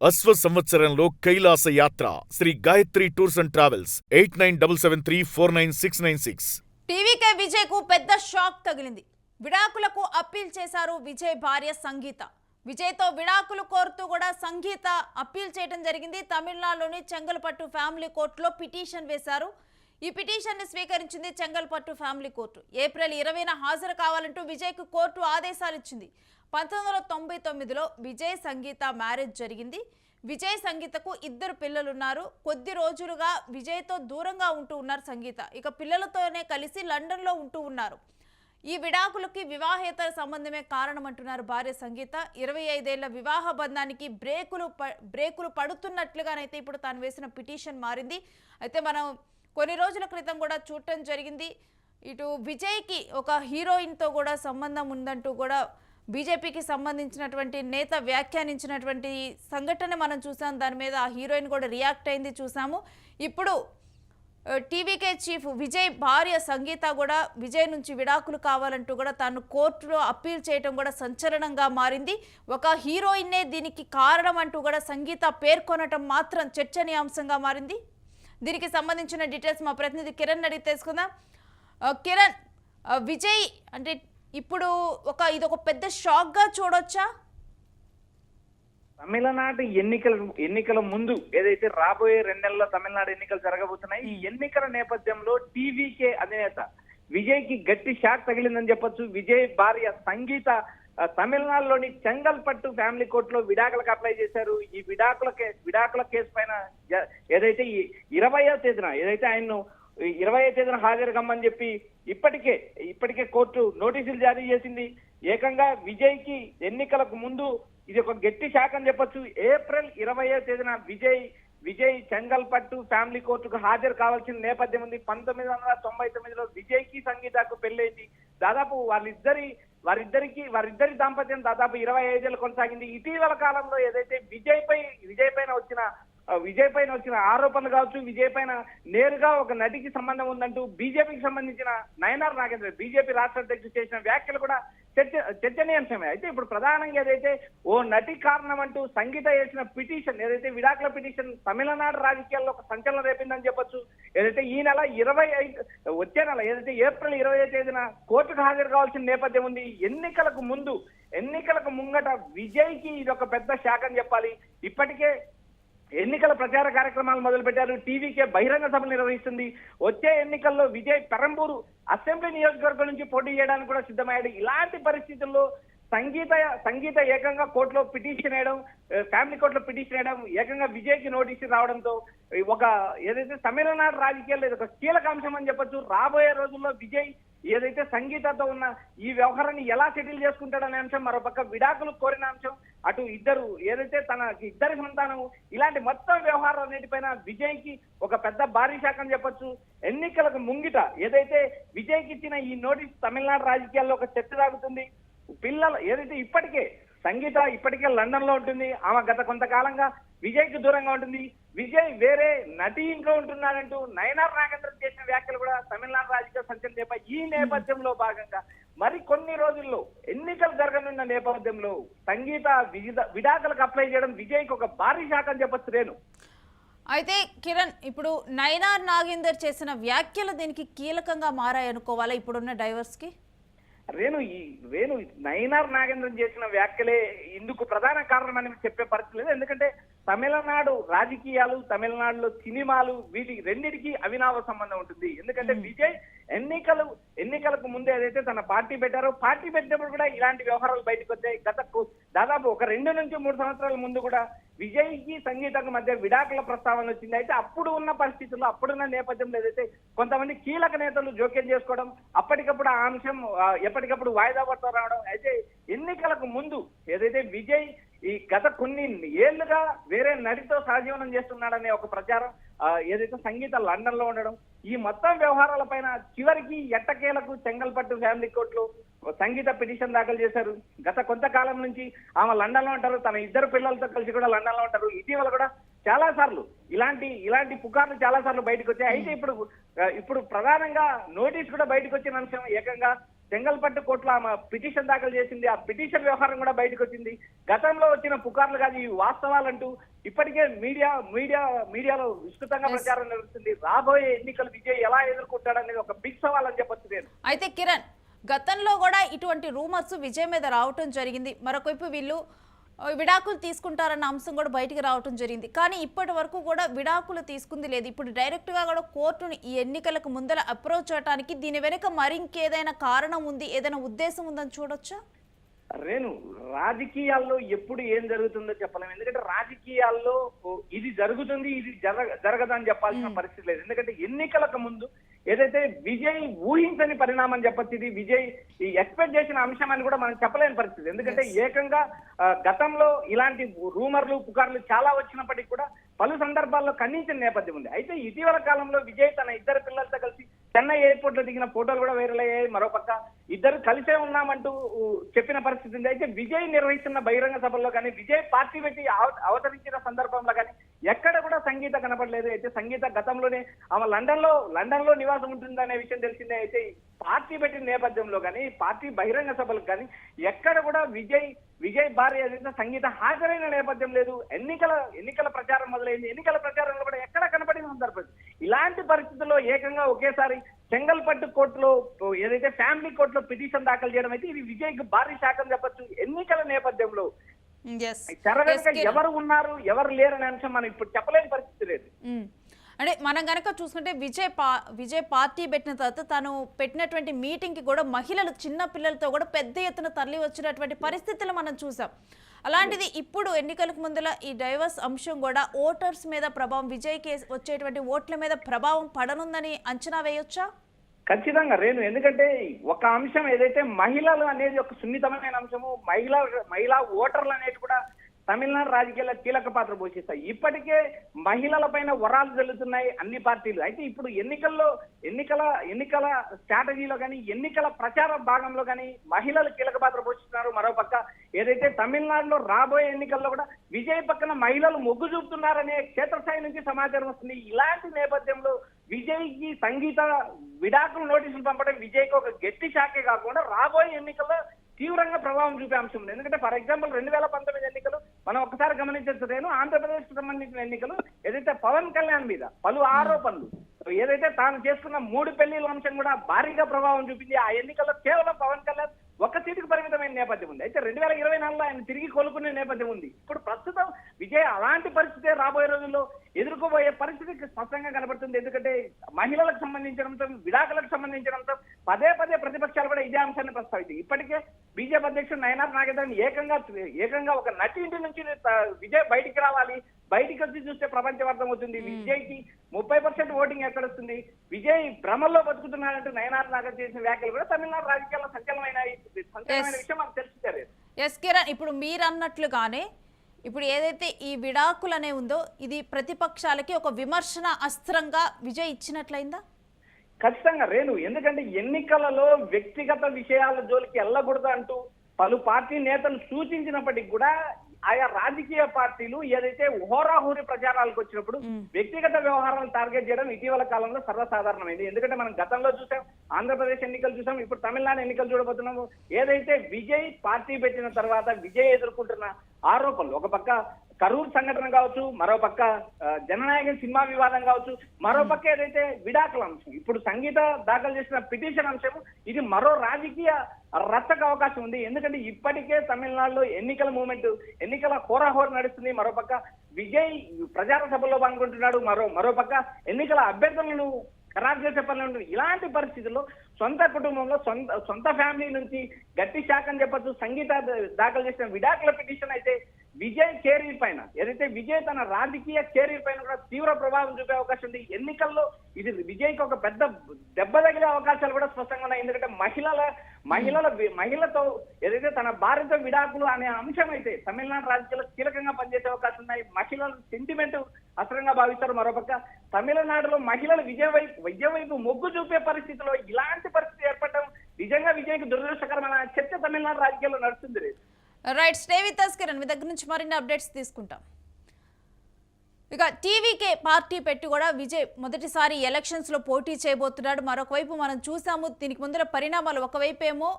అశ్వ సంవత్సరంలో కైలాస యాత్ర Shri Gayatri tours and travels 8977349696. TVK Vijay కు పెద్ద షాక్ తగిలింది. విడాకులకు అప్పీల్ చేశారు విజయ్ భార్య సంగీత. విజయ్తో విడాకులు కోరుతూ కూడా సంగీత అప్పీల్ చేయడం జరిగింది. తమిళనాడులోని చెంగల్పట్టు ఫ్యామిలీ కోర్టులో పిటిషన్ వేశారు. ఈ పిటిషన్ ని స్వీకరించింది చెంగల్పట్టు ఫ్యామిలీ కోర్టు. ఏప్రిల్ 20న హాజరు కావాలంటూ విజయ్కు కోర్టు ఆదేశాలు ఇచ్చింది. 1999లో విజయ్ సంగీత మ్యారేజ్ జరిగింది. విజయ్ సంగీతకు 2 పిల్లలున్నారు. కొద్ది రోజులుగా విజయ్తో దూరంగా ఉంటూ ఉన్నారు సంగీత. ఇక పిల్లలతోనే కలిసి లండన్లో ఉంటూ ఉన్నారు. ఈ విడాకులకి వివాహేతర సంబంధమే కారణమంటున్నారు భార్య సంగీత. 25 ఏళ్ల వివాహ బంధానికి బ్రేకులు పడుతున్నట్లుగానైతే ఇప్పుడు తాను వేసిన పిటిషన్ మారింది. అయితే మనం కొన్ని రోజుల క్రితం కూడా చూడటం జరిగింది. ఇటు విజయ్కి ఒక హీరోయిన్తో కూడా సంబంధం ఉందంటూ కూడా బీజేపీకి సంబంధించినటువంటి నేత వ్యాఖ్యానించినటువంటి సంఘటన మనం చూసాం. దాని మీద ఆ హీరోయిన్ కూడా రియాక్ట్ అయింది చూసాము. ఇప్పుడు టీవీకే చీఫ్ విజయ్ భార్య సంగీత కూడా విజయ్ నుంచి విడాకులు కావాలంటూ కూడా తాను కోర్టులో అప్పీల్ చేయడం కూడా సంచలనంగా మారింది. ఒక హీరోయిన్నే దీనికి కారణం అంటూ కూడా సంగీత పేర్కొనటం మాత్రం చర్చనీయాంశంగా మారింది. దీనికి సంబంధించిన డీటెయిల్స్ మా ప్రతినిధి కిరణ్ అడిగి తెలుసుకుందాం. కిరణ్, విజయ్ అంటే ఇప్పుడు ఇదొక పెద్ద షాక్ గా చూడొచ్చా? తమిళనాడు ఎన్నికల ముందు ఏదైతే రాబోయే 2 నెలల్లో తమిళనాడు ఎన్నికలు జరగబోతున్నాయి. ఈ ఎన్నికల నేపథ్యంలో టీవీకే అధినేత విజయ్ కి గట్టి షాక్ తగిలిందని చెప్పొచ్చు. విజయ్ భార్య సంగీత తమిళనాడులోని చెంగల్పట్టు ఫ్యామిలీ కోర్టులో విడాకులకు అప్లై చేశారు. ఈ విడాకుల కేసు పైన ఏదైతే ఈ 20వ తేదీన ఏదైతే ఆయన్ను 20వ తేదీన హాజరు కమ్మని చెప్పి ఇప్పటికే కోర్టు నోటీసులు జారీ చేసింది. ఏకంగా విజయ్ కి ఎన్నికలకు ముందు ఇది ఒక గట్టి షాక్ అని చెప్పొచ్చు. ఏప్రిల్ 20వ తేదీన విజయ్ చెంగల్పట్టు ఫ్యామిలీ కోర్టుకు హాజరు కావాల్సిన నేపథ్యం ఉంది. 1999లో విజయ్ కి సంగీతకు పెళ్ళైంది. దాదాపు వారిద్దరి దాంపత్యం దాదాపు 25 ఏళ్ళు కొనసాగింది. ఇటీవల కాలంలో ఏదైతే విజయ్ పైన వచ్చిన ఆరోపణలు కావచ్చు, విజయ్ పైన నేరుగా ఒక నటికి సంబంధం ఉందంటూ బీజేపీకి సంబంధించిన నయనార్ నాగేంద్ర బీజేపీ రాష్ట్ర అధ్యక్షుడు చేసిన వ్యాఖ్యలు కూడా చర్చనీయాంశమే. అయితే ఇప్పుడు ప్రధానంగా ఏదైతే ఓ నటి కారణం అంటూ సంగీత చేసిన పిటిషన్ ఏదైతే విడాకుల పిటిషన్ తమిళనాడు రాజకీయాల్లో ఒక సంచలనం రేపిందని చెప్పొచ్చు. ఏదైతే ఈ నెల వచ్చే నెల ఏదైతే ఏప్రిల్ 20వ తేదీన కోర్టుకు హాజరు కావాల్సిన నేపథ్యం ఉంది. ఎన్నికలకు ముంగట విజయ్ కి ఇది ఒక పెద్ద షాక్ అని చెప్పాలి. ఇప్పటికే ఎన్నికల ప్రచార కార్యక్రమాలు మొదలుపెట్టారు. టీవీకే బహిరంగ సభలు నిర్వహిస్తుంది. వచ్చే ఎన్నికల్లో విజయ్ పెరంబూరు అసెంబ్లీ నియోజకవర్గం నుంచి పోటీ చేయడానికి కూడా సిద్ధమయ్యాడు. ఇలాంటి పరిస్థితుల్లో సంగీత ఏకంగా కోర్టులో పిటిషన్ వేయడం, ఫ్యామిలీ కోర్టులో పిటిషన్ వేయడం, ఏకంగా విజయ్ కి నోటీసు రావడంతో ఏదైతే తమిళనాడు రాజకీయాల్లో ఇది ఒక కీలక అంశం అని చెప్పొచ్చు. రాబోయే రోజుల్లో విజయ్ ఏదైతే సంగీతతో ఉన్న ఈ వ్యవహారాన్ని ఎలా సెటిల్ చేసుకుంటాడనే అంశం, మరోపక్క విడాకులు కోరిన అంశం, అటు ఏదైతే తన ఇద్దరి సంతానం, ఇలాంటి మొత్తం వ్యవహారాలన్నిటిపైన విజయ్ కి ఒక పెద్ద భారీ శాఖ అని చెప్పొచ్చు. ఎన్నికలకు ముంగిట ఏదైతే విజయ్ కి ఇచ్చిన ఈ నోటీస్ తమిళనాడు రాజకీయాల్లో ఒక చర్చ సాగుతుంది. పిల్లలు ఏదైతే సంగీత ఇప్పటికే లండన్ లో ఉంటుంది. ఆమె గత కొంతకాలంగా విజయ్ కి దూరంగా ఉంటుంది. విజయ్ వేరే నటి ఇంట్లో ఉంటున్నాడంటూ నయనార్ నాగేంద్ర చేసిన వ్యాఖ్యలు కూడా తమిళనాడు రాజకీయ సంచలనం. ఈ నేపథ్యంలో భాగంగా మరి కొన్ని రోజుల్లో ఎన్నికలు జరగనున్న నేపథ్యంలో సంగీత విడాకులకు అప్లై చేయడం విజయ్ కి ఒక భారీ షాక్ అని చెప్పొచ్చు. రేణు, అయితే కిరణ్, ఇప్పుడు నయనార్ నాగేందర్ చేసిన వ్యాఖ్యలు దీనికి కీలకంగా మారాయనుకోవాలా ఇప్పుడున్న డైవర్స్ కి? రేణు నయనార్ నాగేంద్రన్ చేసిన వ్యాఖ్యలే ఇందుకు ప్రధాన కారణం అని చెప్పే పరిస్థితి లేదు. ఎందుకంటే తమిళనాడు రాజకీయాలు, తమిళనాడులో సినిమాలు, వీటి రెండింటికి అవినావ సంబంధం ఉంటుంది. ఎందుకంటే విజయ్ ఎన్నికలకు ముందే ఏదైతే తన పార్టీ పెట్టినప్పుడు కూడా ఇలాంటి వ్యవహారాలు బయటకు వచ్చాయి. దాదాపు ఒక 2 నుంచి 3 సంవత్సరాల ముందు కూడా విజయ్ కి సంగీతకు మధ్య విడాకుల ప్రస్తావన వచ్చింది. అయితే అప్పుడు ఉన్న పరిస్థితుల్లో, అప్పుడున్న నేపథ్యంలో ఏదైతే కొంతమంది కీలక నేతలు జోక్యం చేసుకోవడం, అప్పటికప్పుడు ఆ అంశం ఎప్పటికప్పుడు వాయిదా పడుతూ రావడం. అయితే ఎన్నికలకు ముందు ఏదైతే విజయ్ ఈ గత కొన్ని ఏళ్లుగా వేరే నటితో సహజీవనం చేస్తున్నాడనే ఒక ప్రచారం, ఏదైతే సంగీత లండన్ లో ఉండడం, ఈ మొత్తం వ్యవహారాలపైన చివరికి ఎట్టకేలకు చెంగల్పట్టు ఫ్యామిలీ కోర్టులో సంగీత పిటిషన్ దాఖలు చేశారు. గత కొంతకాలం నుంచి ఆమె లండన్ లో ఉంటారు. తన 2 పిల్లలతో కలిసి కూడా లండన్ లో ఉంటారు. ఇటీవల కూడా చాలా సార్లు ఇలాంటి పుకార్లు చాలా సార్లు బయటకు వచ్చాయి. అయితే ఇప్పుడు ప్రధానంగా నోటీస్ కూడా బయటకు వచ్చిన అంశం ఏకంగా చెంగల్పట్టు కోర్టులో ఆమె పిటిషన్ దాఖలు చేసింది. ఆ పిటిషన్ వ్యవహారం కూడా బయటకు వచ్చింది. గతంలో వచ్చిన పుకార్లు కాదు ఇవి వాస్తవాలంటూ ఇప్పటికే మీడియాలో విస్తృతంగా ప్రచారం జరుగుతుంది. రాబోయే ఎన్నికలు విజయ్ ఎలా ఎదుర్కొంటాడనేది ఒక బిగ్ సవాల్ అని చెప్పొచ్చు నేను. అయితే కిరణ్, గతంలో కూడా ఇటువంటి రూమర్స్ విజయ్ మీద రావటం జరిగింది. మరొకవైపు వీళ్ళు విడాకులు తీసుకుంటారన్న అంశం కూడా బయటికి రావటం జరిగింది. కానీ ఇప్పటి వరకు కూడా విడాకులు తీసుకుంది లేదు. ఇప్పుడు డైరెక్ట్గా కూడా కోర్టును ఈ ఎన్నికలకు ముందర అప్రోచ్ అవడానికి దీని వెనుక మరింకేదైనా కారణం ఉంది, ఏదైనా ఉద్దేశం ఉందని చూడొచ్చా? రేణు, రాజకీయాల్లో ఎప్పుడు ఏం జరుగుతుందో చెప్పలేము. ఎందుకంటే రాజకీయాల్లో ఇది జరుగుతుంది, ఇది జరగదని చెప్పాల్సిన పరిస్థితి లేదు. ఎందుకంటే ఎన్నికలకు ముందు ఏదైతే విజయ్ ఊహించని పరిణామం చెప్పచ్చు, ఇది విజయ్ ఎక్స్పెక్ట్ చేసిన అంశం అని కూడా మనం చెప్పలేని పరిస్థితి. ఎందుకంటే ఏకంగా గతంలో ఇలాంటి రూమర్లు పుకార్లు చాలా వచ్చినప్పటికీ కూడా పలు సందర్భాల్లో ఖండించిన నేపథ్యం ఉంది. అయితే ఇటీవల కాలంలో విజయ్ తన ఇద్దరు పిల్లలతో కలిసి చెన్నై ఎయిర్పోర్ట్ లో దిగిన ఫోటోలు కూడా వైరల్ అయ్యాయి. మరోపక్క ఇద్దరు కలిసే ఉన్నామంటూ చెప్పిన పరిస్థితి ఉంది. అయితే విజయ్ నిర్వహిస్తున్న బహిరంగ సభల్లో కానీ విజయ్ పార్టీ పెట్టి అవతరించిన సందర్భంలో కానీ ఎక్కడ కూడా సంగీత కనపడలేదు. అయితే సంగీత గతంలోనే ఆమె లండన్ లో నివాసం ఉంటుందనే విషయం తెలిసిందే. అయితే పార్టీ పెట్టిన నేపథ్యంలో కానీ పార్టీ బహిరంగ సభలకు కానీ ఎక్కడ కూడా విజయ్ భార్య ఏదైతే సంగీత హాజరైన నేపథ్యం లేదు. ఎన్నికల ప్రచారం మొదలైంది. ఎన్నికల ప్రచారంలో కూడా ఎక్కడ కనపడిన సందర్భం. ఇలాంటి పరిస్థితుల్లో ఏకంగా ఒకేసారి చెంగల్పట్టు కోర్టులో ఏదైతే ఫ్యామిలీ కోర్టులో పిటిషన్ దాఖలు చేయడం అయితే ఇది విజయ్కి భారీ శాఖం చెప్పొచ్చు. ఎన్నికల నేపథ్యంలో తెర వెనుక ఎవరు ఉన్నారు ఎవరు లేరనే అంశం మనం ఇప్పుడు చెప్పలేని పరిస్థితి లేదు. అంటే మనం కనుక చూసుకుంటే విజయ్ పార్టీ పెట్టిన తర్వాత తను పెట్టినటువంటి మీటింగ్కి కూడా మహిళలు చిన్న పిల్లలతో కూడా పెద్ద ఎత్తున తరలి వచ్చినటువంటి పరిస్థితులు మనం చూసాం. అలాంటిది ఇప్పుడు ఎన్నికలకు ముందర ఈ డైవర్స్ అంశం కూడా ఓటర్స్ మీద ప్రభావం, విజయ్కి వచ్చేటువంటి ఓట్ల మీద ప్రభావం పడనుందని అంచనా వేయొచ్చా? ఖచ్చితంగా రేణు, ఎందుకంటే ఒక అంశం ఏదైతే మహిళలు అనేది ఒక సున్నితమైన అంశము, మహిళా ఓటర్లు అనేది కూడా తమిళనాడు రాజకీయాల్లో కీలక పాత్ర పోషిస్తాయి. ఇప్పటికే మహిళల పైన వరాలు జల్లుతున్నాయి అన్ని పార్టీలు. అయితే ఇప్పుడు ఎన్నికల స్ట్రాటజీలో కానీ ఎన్నికల ప్రచార భాగంలో కానీ మహిళలు కీలక పాత్ర పోషిస్తున్నారు. మరోపక్క ఏదైతే తమిళనాడులో రాబోయే ఎన్నికల్లో కూడా విజయ్ పక్కన మహిళలు మొగ్గు చూపుతున్నారనే క్షేత్రస్థాయి నుంచి సమాచారం వస్తుంది. ఇలాంటి నేపథ్యంలో విజయ్కి సంగీత విడాకులు నోటీసులు పంపడం విజయ్కి ఒక గట్టి షాకే కాకుండా రాబోయే ఎన్నికల్లో తీవ్రంగా ప్రభావం చూపే అంశం ఉంది. ఎందుకంటే ఫర్ ఎగ్జాంపుల్ 2019 ఎన్నికలు మనం ఒకసారి గమనించలేను. ఆంధ్రప్రదేశ్ కు సంబంధించిన ఎన్నికలు ఏదైతే పవన్ కళ్యాణ్ మీద పలు ఆరోపణలు, ఏదైతే తాను చేసుకున్న 3 పెళ్లిల అంశం కూడా భారీగా ప్రభావం చూపింది. ఆ ఎన్నికల్లో కేవలం పవన్ కళ్యాణ్ ఒక్క సీటుకు పరిమితమైన నేపథ్యం ఉంది. అయితే 2024లో ఆయన తిరిగి కోలుకునే నేపథ్యం ఉంది. ఇప్పుడు ప్రస్తుతం విజయ్ అలాంటి పరిస్థితి రాబోయే రోజుల్లో ఎదుర్కోబోయే పరిస్థితి స్పష్టంగా కనబడుతుంది. ఎందుకంటే మహిళలకు సంబంధించిన అంశం, విడాకులకు సంబంధించిన అంశం పదే ప్రతిపక్షాలు కూడా ఇదే అంశాన్ని ప్రస్తావించాయి. ఇప్పటికే బీజేపీ అధ్యక్షుడు నయనార్ నాగేంద్రన్ ఏకంగా ఒక నటి ఇంటి నుంచి విజయ్ బయటికి రావాలి, బయటికి వచ్చి చూస్తే ప్రపంచం అర్థమవుతుంది, విజయ్కి 30% ఓటింగ్ ఎక్కడొస్తుంది, విజయ్ భ్రమల్లో బతుకుతున్నాడంటూ నయనార్ నాగర్ చేసిన వ్యాఖ్యలు కూడా తమిళనాడు రాజకీయాల్లో సంచలనమైన విషయం మనకు తెలిసిందే. ఎస్ కిరణ్, ఇప్పుడు మీరు అన్నట్లుగానే ఇప్పుడు ఏదైతే ఈ విడాకులు అనే ఉందో ఇది ప్రతిపక్షాలకి ఒక విమర్శన అస్త్రంగా విజయ్ ఇచ్చినట్లయిందా? ఖచ్చితంగా రేణు, ఎందుకంటే ఎన్నికలలో వ్యక్తిగత విషయాల జోలికి వెళ్ళకూడదు అంటూ పలు పార్టీ నేతలు సూచించినప్పటికీ కూడా ఆయా రాజకీయ పార్టీలు ఏదైతే హోరాహోరీ ప్రచారాలకు వచ్చినప్పుడు వ్యక్తిగత వ్యవహారాలను టార్గెట్ చేయడం ఇటీవల కాలంలో సర్వసాధారణమైంది. ఎందుకంటే మనం గతంలో చూసాం, ఆంధ్రప్రదేశ్ ఎన్నికలు చూసాం, ఇప్పుడు తమిళనాడు ఎన్నికలు చూడబోతున్నాము. ఏదైతే విజయ్ పార్టీ పెట్టిన తర్వాత విజయ్ ఎదుర్కొంటున్న ఆరోపణలు, ఒక పక్క కరూర్ సంఘటన కావచ్చు, మరోపక్క జననాయకన్ సినిమా వివాదం కావచ్చు, మరోపక్క ఏదైతే విడాకుల అంశం, ఇప్పుడు సంగీత దాఖలు చేసిన పిటిషన్ అంశం, ఇది మరో రాజకీయ రచ్చకు అవకాశం ఉంది. ఎందుకంటే ఇప్పటికే తమిళనాడులో ఎన్నికల హోరాహోర నడుస్తుంది. మరోపక్క విజయ్ ప్రచార సభల్లో పాల్గొంటున్నాడు, మరోపక్క ఎన్నికల అభ్యర్థులను ఖరారు చేసే పనులు ఉంటుంది. ఇలాంటి పరిస్థితుల్లో సొంత కుటుంబంలో సొంత ఫ్యామిలీ నుంచి గట్టి శాఖ అని చెప్పచ్చు సంగీత దాఖలు చేసిన విడాకుల పిటిషన్ అయితే విజయ్ కెరీర్ పైన, ఏదైతే విజయ్ తన రాజకీయ కెరీర్ పైన కూడా తీవ్ర ప్రభావం చూపే అవకాశం ఉంది. ఎన్నికల్లో ఇది విజయ్కి ఒక పెద్ద దెబ్బ తగిలే అవకాశాలు కూడా స్పష్టంగా ఉన్నాయి. ఎందుకంటే మహిళతో ఏదైతే తన భార్యతో విడాకులు అనే అంశం అయితే తమిళనాడు రాజకీయాల్లో కీలకంగా పనిచేసే అవకాశం ఉన్నాయి. మహిళలు సెంటిమెంట్ అస్త్రంగా భావిస్తారు. మరోపక్క తమిళనాడులో మహిళలు విజయం వైపు మొగ్గు చూపే పరిస్థితిలో ఇలాంటి పరిస్థితి ఏర్పడడం నిజంగా విజయ్కి దురదృష్టకరమైన చర్చ తమిళనాడు రాజకీయాల్లో నడుస్తుంది. Right, stay with us Kiran, మీ దగ్గర నుంచి మరిన్ని అప్డేట్స్ తీసుకుంటాం. ఇక టీవీకే పార్టీ పెట్టి కూడా విజయ్ మొదటిసారి ఎలక్షన్స్ లో పోటీ చేయబోతున్నాడు. మరొక వైపు మనం చూసాము దీనికి ముందర పరిణామాలు. ఒకవైపు ఏమో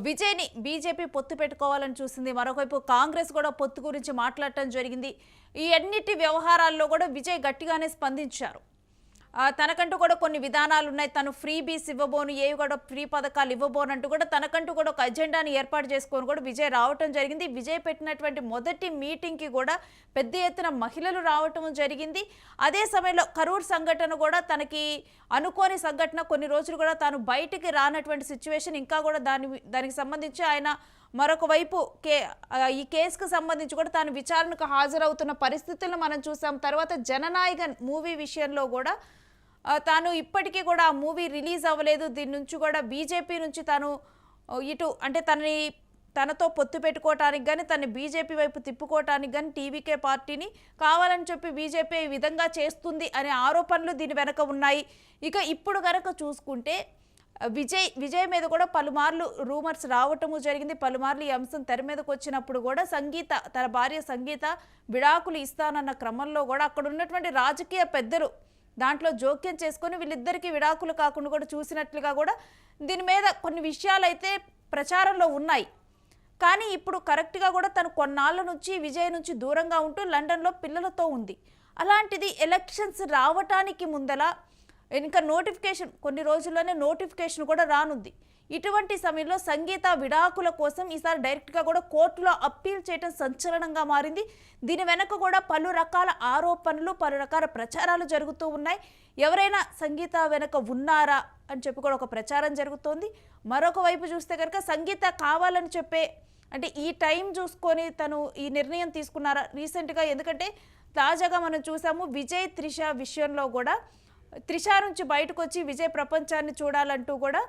విజయ్ని బీజేపీ పొత్తు పెట్టుకోవాలని చూసింది, మరొకవైపు కాంగ్రెస్ కూడా పొత్తు గురించి మాట్లాడటం జరిగింది. ఈ అన్నిటి వ్యవహారాల్లో కూడా విజయ్ గట్టిగానే స్పందించారు. తనకంటూ కూడా కొన్ని విధానాలు ఉన్నాయి, తను ఫ్రీ బీస్ ఇవ్వబోను, ఏవి కూడా ఫ్రీ పథకాలు ఇవ్వబోను అంటూ కూడా తనకంటూ కూడా ఒక అజెండాని ఏర్పాటు చేసుకొని కూడా విజయ్ రావటం జరిగింది. విజయ్ పెట్టినటువంటి మొదటి మీటింగ్కి కూడా పెద్ద ఎత్తున మహిళలు రావటం జరిగింది. అదే సమయంలో కరూర్ సంఘటన కూడా తనకి అనుకోని సంఘటన, కొన్ని రోజులు కూడా తాను బయటికి రానటువంటి సిచ్యువేషన్, ఇంకా కూడా దానికి సంబంధించి ఆయన మరొక వైపు ఈ కేసుకు సంబంధించి కూడా తాను విచారణకు హాజరవుతున్న పరిస్థితులను మనం చూసాం. తర్వాత జననాయకన్ మూవీ విషయంలో కూడా తాను ఇప్పటికీ కూడా ఆ మూవీ రిలీజ్ అవ్వలేదు, దీని నుంచి కూడా బీజేపీ నుంచి తాను ఇటు అంటే తనతో పొత్తు పెట్టుకోవటానికి కానీ తను బీజేపీ వైపు తిప్పుకోవటానికి కానీ టీవీకే పార్టీని కావాలని చెప్పి బీజేపీ ఈ విధంగా చేస్తుంది అనే ఆరోపణలు దీని వెనక ఉన్నాయి. ఇక ఇప్పుడు కనుక చూసుకుంటే విజయ్ మీద కూడా పలుమార్లు రూమర్స్ రావటము జరిగింది. పలుమార్లు ఈ అంశం తెర మీదకి వచ్చినప్పుడు కూడా తన భార్య సంగీత విడాకులు ఇస్తానన్న క్రమంలో కూడా అక్కడ ఉన్నటువంటి రాజకీయ పెద్దలు దాంట్లో జోక్యం చేసుకొని వీళ్ళిద్దరికీ విడాకులు కాకుండా కూడా చూసినట్లుగా కూడా దీని మీద కొన్ని విషయాలు అయితే ప్రచారంలో ఉన్నాయి. కానీ ఇప్పుడు కరెక్ట్గా కూడా తను కొన్నాళ్ళ నుంచి విజయ్ నుంచి దూరంగా ఉంటూ లండన్లో పిల్లలతో ఉంది. అలాంటిది ఎలక్షన్స్ రావటానికి ముందల ఇంకా నోటిఫికేషన్, కొన్ని రోజుల్లోనే నోటిఫికేషన్ కూడా రానుంది. ఇటువంటి సమయంలో సంగీత విడాకుల కోసం ఈసారి డైరెక్ట్గా కూడా కోర్టులో అప్పీల్ చేయడం సంచలనంగా మారింది. దీని వెనక కూడా పలు రకాల ఆరోపణలు, పలు రకాల ప్రచారాలు జరుగుతూ ఉన్నాయి. ఎవరైనా సంగీత వెనక ఉన్నారా అని చెప్పి కూడా ఒక ప్రచారం జరుగుతోంది. మరొక వైపు చూస్తే కనుక సంగీత కావాలని చెప్పే అంటే ఈ టైం చూసుకొని తను ఈ నిర్ణయం తీసుకున్నారా రీసెంట్గా, ఎందుకంటే తాజాగా మనం చూసాము విజయ్ త్రిష విషయంలో కూడా త్రిష నుంచి బయటకు వచ్చి విజయ్ ప్రపంచాన్ని చూడాలంటూ కూడా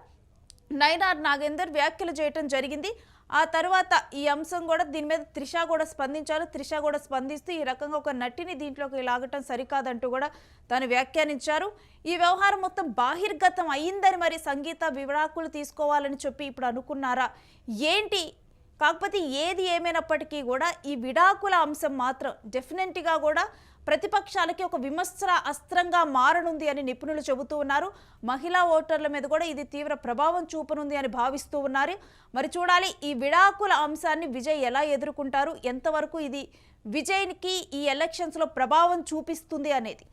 నయనార్ నాగేందర్ వ్యాఖ్యలు చేయటం జరిగింది. ఆ తర్వాత ఈ అంశం కూడా దీని మీద త్రిష కూడా స్పందించారు. త్రిష కూడా స్పందిస్తూ ఈ రకంగా ఒక నటిని దీంట్లోకి లాగటం సరికాదంటూ కూడా తాను వ్యాఖ్యానించారు. ఈ వ్యవహారం మొత్తం బాహిర్గతం అయ్యిందని మరి సంగీత విడాకులు తీసుకోవాలని చెప్పి ఇప్పుడు అనుకున్నారా ఏంటి? కాకపోతే ఏది ఏమైనప్పటికీ కూడా ఈ విడాకుల అంశం మాత్రం డెఫినెట్గా కూడా ప్రతిపక్షాలకి ఒక విమర్శ అస్త్రంగా మారనుంది అని నిపుణులు చెబుతూ ఉన్నారు. మహిళా ఓటర్ల మీద కూడా ఇది తీవ్ర ప్రభావం చూపనుంది అని భావిస్తూ ఉన్నారు. మరి చూడాలి ఈ విడాకుల అంశాన్ని విజయ్ ఎలా ఎదుర్కొంటారు, ఎంతవరకు ఇది విజయ్కి ఈ ఎలక్షన్స్లో ప్రభావం చూపిస్తుంది అనేది.